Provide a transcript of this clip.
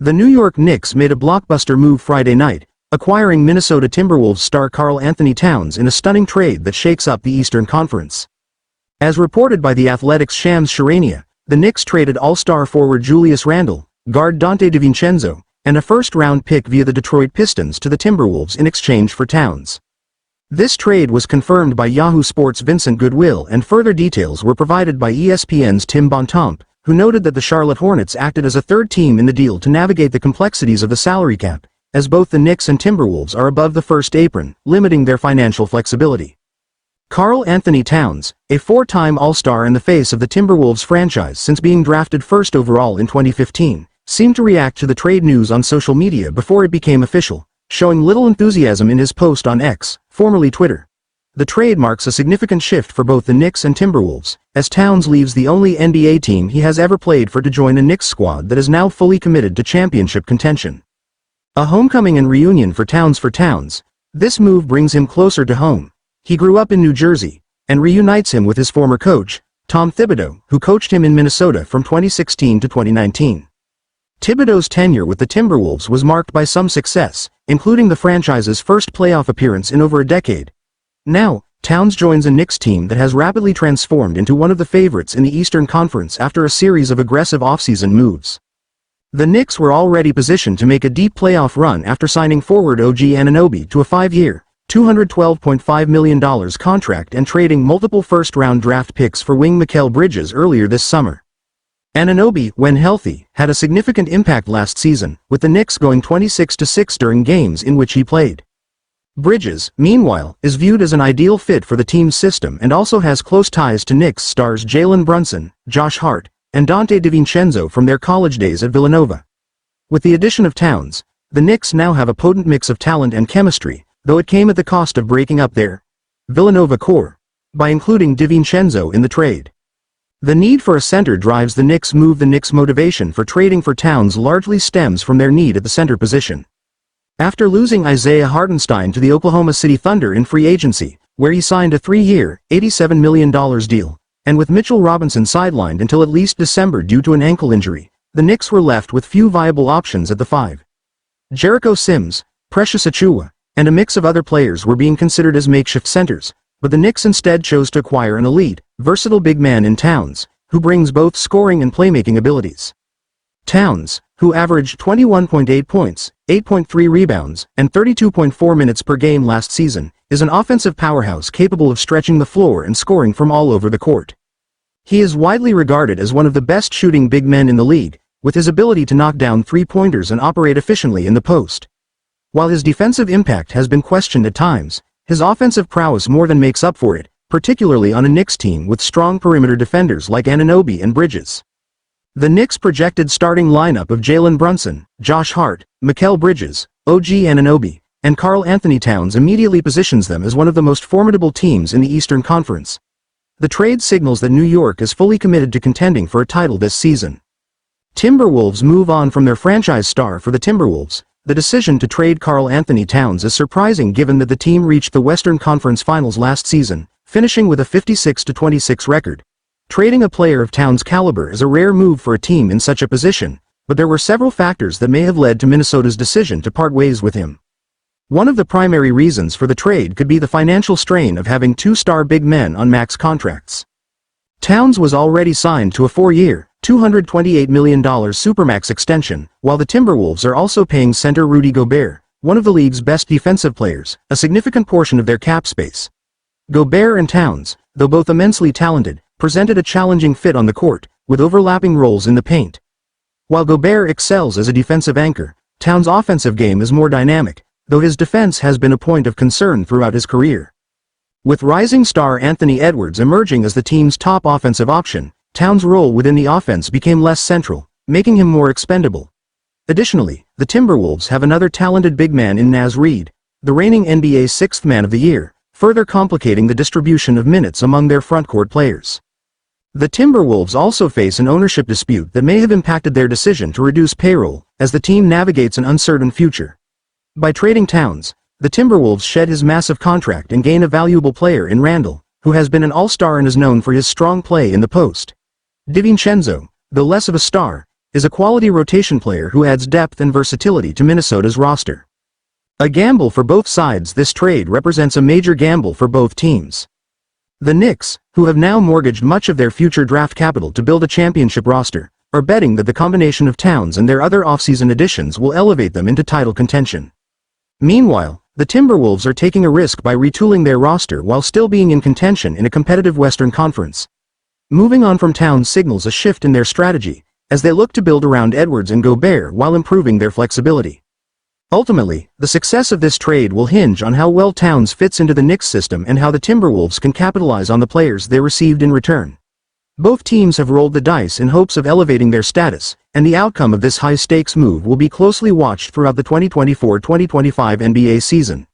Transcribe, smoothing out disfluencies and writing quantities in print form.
The New York Knicks made a blockbuster move Friday night, acquiring Minnesota Timberwolves star Karl-Anthony Towns in a stunning trade that shakes up the Eastern Conference. As reported by The Athletic's Shams Charania, the Knicks traded all-star forward Julius Randle, guard Donte DiVincenzo, and a first-round pick via the Detroit Pistons to the Timberwolves in exchange for Towns. This trade was confirmed by Yahoo Sports Vincent Goodwill, and further details were provided by ESPN's Tim Bontemps, who noted that the Charlotte Hornets acted as a third team in the deal to navigate the complexities of the salary cap, as both the Knicks and Timberwolves are above the first apron, limiting their financial flexibility. Karl-Anthony Towns, a four-time All-Star and the face of the Timberwolves franchise since being drafted first overall in 2015, seemed to react to the trade news on social media before it became official, showing little enthusiasm in his post on X, formerly Twitter. The trade marks a significant shift for both the Knicks and Timberwolves, as Towns leaves the only NBA team he has ever played for to join a Knicks squad that is now fully committed to championship contention. A homecoming and reunion for Towns, this move brings him closer to home. He grew up in New Jersey, and reunites him with his former coach, Tom Thibodeau, who coached him in Minnesota from 2016 to 2019. Thibodeau's tenure with the Timberwolves was marked by some success, including the franchise's first playoff appearance in over a decade. Now, Towns joins a Knicks team that has rapidly transformed into one of the favorites in the Eastern Conference after a series of aggressive offseason moves. The Knicks were already positioned to make a deep playoff run after signing forward OG Anunoby to a 5-year, $212.5 million contract and trading multiple first-round draft picks for wing Mikal Bridges earlier this summer. Anunoby, when healthy, had a significant impact last season, with the Knicks going 26-6 during games in which he played. Bridges, meanwhile, is viewed as an ideal fit for the team's system and also has close ties to Knicks stars Jalen Brunson, Josh Hart, and Donte DiVincenzo from their college days at Villanova. With the addition of Towns, the Knicks now have a potent mix of talent and chemistry, though it came at the cost of breaking up their Villanova core by including DiVincenzo in the trade. The need for a center drives the Knicks' move. The Knicks' motivation for trading for Towns largely stems from their need at the center position. After losing Isaiah Hartenstein to the Oklahoma City Thunder in free agency, where he signed a 3-year, $87 million deal, and with Mitchell Robinson sidelined until at least December due to an ankle injury, the Knicks were left with few viable options at the 5. Jericho Sims, Precious Achiuwa, and a mix of other players were being considered as makeshift centers, but the Knicks instead chose to acquire an elite, versatile big man in Towns, who brings both scoring and playmaking abilities. Towns, who averaged 21.8 points, 8.3 rebounds, and 32.4 minutes per game last season, is an offensive powerhouse capable of stretching the floor and scoring from all over the court. He is widely regarded as one of the best shooting big men in the league, with his ability to knock down three-pointers and operate efficiently in the post. While his defensive impact has been questioned at times, his offensive prowess more than makes up for it, particularly on a Knicks team with strong perimeter defenders like Anunoby and Bridges. The Knicks' projected starting lineup of Jalen Brunson, Josh Hart, Mikal Bridges, OG Anunoby, and Karl-Anthony Towns immediately positions them as one of the most formidable teams in the Eastern Conference. The trade signals that New York is fully committed to contending for a title this season. Timberwolves move on from their franchise star. For the Timberwolves, the decision to trade Karl-Anthony Towns is surprising given that the team reached the Western Conference Finals last season, finishing with a 56-26 record. Trading a player of Towns' caliber is a rare move for a team in such a position, but there were several factors that may have led to Minnesota's decision to part ways with him. One of the primary reasons for the trade could be the financial strain of having two-star big men on max contracts. Towns was already signed to a 4-year, $228 million supermax extension, while the Timberwolves are also paying center Rudy Gobert, one of the league's best defensive players, a significant portion of their cap space. Gobert and Towns, though both immensely talented, presented a challenging fit on the court, with overlapping roles in the paint. While Gobert excels as a defensive anchor, Towns' offensive game is more dynamic, though his defense has been a point of concern throughout his career. With rising star Anthony Edwards emerging as the team's top offensive option, Towns' role within the offense became less central, making him more expendable. Additionally, the Timberwolves have another talented big man in Naz Reid, the reigning NBA Sixth Man of the Year, further complicating the distribution of minutes among their frontcourt players. The Timberwolves also face an ownership dispute that may have impacted their decision to reduce payroll, as the team navigates an uncertain future. By trading Towns, the Timberwolves shed his massive contract and gain a valuable player in Randle, who has been an all-star and is known for his strong play in the post. DiVincenzo, though less of a star, is a quality rotation player who adds depth and versatility to Minnesota's roster. A gamble for both sides. This trade represents a major gamble for both teams. The Knicks, who have now mortgaged much of their future draft capital to build a championship roster, are betting that the combination of Towns and their other offseason additions will elevate them into title contention. Meanwhile, the Timberwolves are taking a risk by retooling their roster while still being in contention in a competitive Western Conference. Moving on from Towns signals a shift in their strategy, as they look to build around Edwards and Gobert while improving their flexibility. Ultimately, the success of this trade will hinge on how well Towns fits into the Knicks system and how the Timberwolves can capitalize on the players they received in return. Both teams have rolled the dice in hopes of elevating their status, and the outcome of this high-stakes move will be closely watched throughout the 2024-2025 NBA season.